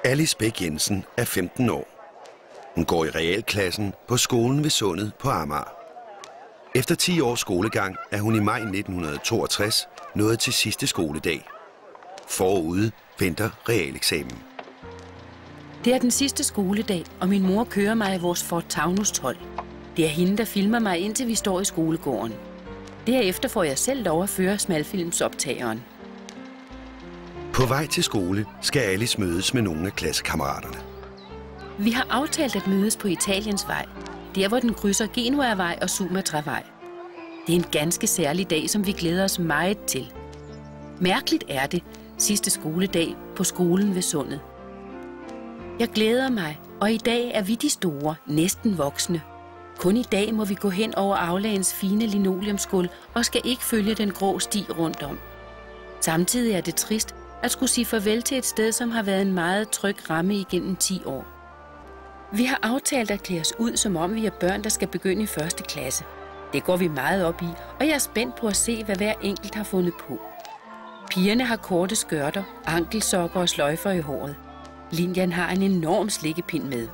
Alice Bech Jensen er 15 år. Hun går i realklassen på skolen ved Sundet på Amager. Efter 10 års skolegang er hun i maj 1962 nået til sidste skoledag. Forude venter realeksamen. Det er den sidste skoledag, og min mor kører mig i vores Ford Taunus 12. Det er hende, der filmer mig, indtil vi står i skolegården. Derefter får jeg selv lov at føre smalfilmsoptageren. På vej til skole skal Alice mødes med nogle af klassekammeraterne. Vi har aftalt at mødes på Italiens vej, der hvor den krydser Genuavej og Sumatra-vej. Det er en ganske særlig dag, som vi glæder os meget til. Mærkeligt er det, sidste skoledag på skolen ved Sundet. Jeg glæder mig, og i dag er vi de store, næsten voksne. Kun i dag må vi gå hen over aulaens fine linoleumsgulv og skal ikke følge den grå sti rundt om. Samtidig er det trist at skulle sige farvel til et sted, som har været en meget tryg ramme igennem 10 år. Vi har aftalt at klæde os ud, som om vi er børn, der skal begynde i 1. klasse. Det går vi meget op i, og jeg er spændt på at se, hvad hver enkelt har fundet på. Pigerne har korte skørter, ankelsokker og sløjfer i håret. Linjan har en enorm slikkepind med.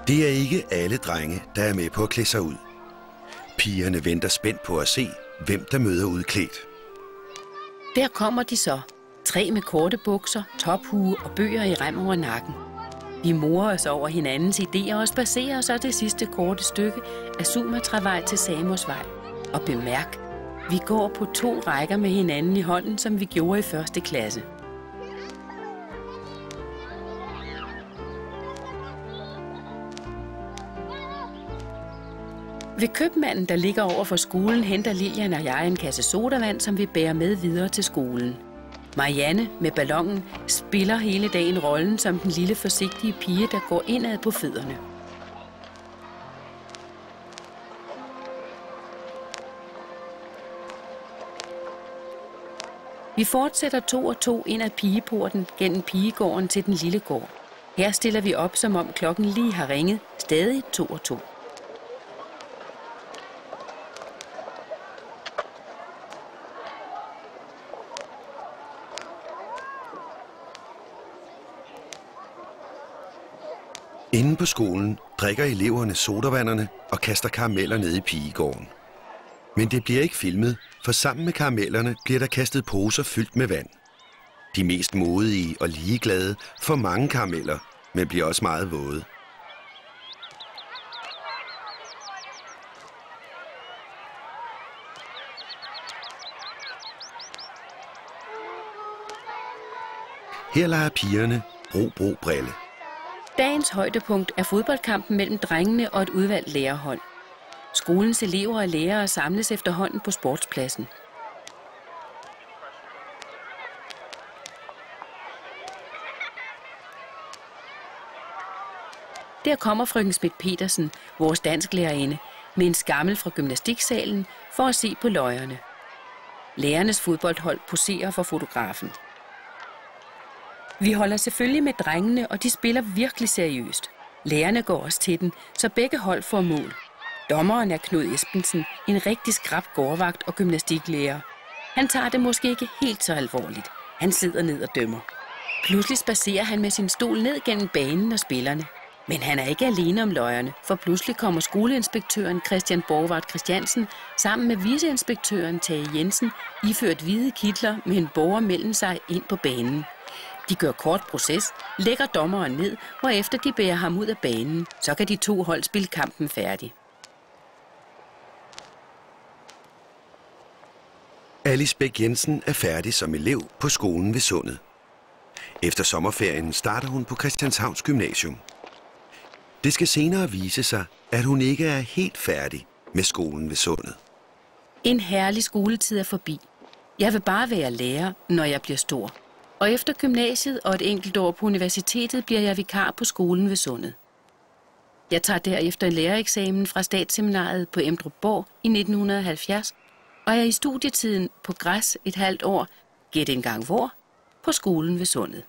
Det er ikke alle drenge, der er med på at klæde sig ud. Pigerne venter spændt på at se, hvem der møder udklædt. Der kommer de så. 3 med korte bukser, tophue og bøger i rem over nakken. Vi morer os over hinandens idéer og spacerer så det sidste korte stykke af Sumatra-vej til Samosvej. Og bemærk, vi går på 2 rækker med hinanden i hånden, som vi gjorde i 1. klasse. Ved købmanden, der ligger over for skolen, henter Lilian og jeg en kasse sodavand, som vi bærer med videre til skolen. Marianne med ballonen spiller hele dagen rollen som den lille forsigtige pige, der går indad på fødderne. Vi fortsætter 2 og 2 ind ad pigeporten gennem pigegården til den lille gård. Her stiller vi op, som om klokken lige har ringet, stadig 2 og 2. Inde på skolen drikker eleverne sodavanderne og kaster karameller ned i pigegården. Men det bliver ikke filmet, for sammen med karamellerne bliver der kastet poser fyldt med vand. De mest modige og ligeglade får mange karameller, men bliver også meget våde. Her leger pigerne bro-bro-brille. Dagens højdepunkt er fodboldkampen mellem drengene og et udvalgt lærerhold. Skolens elever og lærere samles efterhånden på sportspladsen. Der kommer frøken Schmidt-Petersen, vores dansklærerinde, med en skammel fra gymnastiksalen for at se på løjerne. Lærernes fodboldhold poserer for fotografen. Vi holder selvfølgelig med drengene, og de spiller virkelig seriøst. Lærerne går også til den, så begge hold får mål. Dommeren er Knud Esbensen, en rigtig skrap gårdvagt og gymnastiklærer. Han tager det måske ikke helt så alvorligt. Han sidder ned og dømmer. Pludselig spacerer han med sin stol ned gennem banen og spillerne. Men han er ikke alene om løjerne, for pludselig kommer skoleinspektøren Christian Borgvart Christiansen sammen med viceinspektøren Tage Jensen, iført hvide kitler med en borger mellem sig ind på banen. De gør kort proces, lægger dommeren ned, hvorefter de bærer ham ud af banen. Så kan de 2 hold spille kampen færdig. Alice Bech Jensen er færdig som elev på skolen ved Sundet. Efter sommerferien starter hun på Christianshavns Gymnasium. Det skal senere vise sig, at hun ikke er helt færdig med skolen ved Sundet. En herlig skoletid er forbi. Jeg vil bare være lærer, når jeg bliver stor. Og efter gymnasiet og et enkelt år på universitetet bliver jeg vikar på skolen ved Sundet. Jeg tager derefter en lærereksamen fra Statsseminariet på Emdrupborg i 1970, og er i studietiden på Græs et halvt år, gæt engang hvor, på skolen ved Sundet.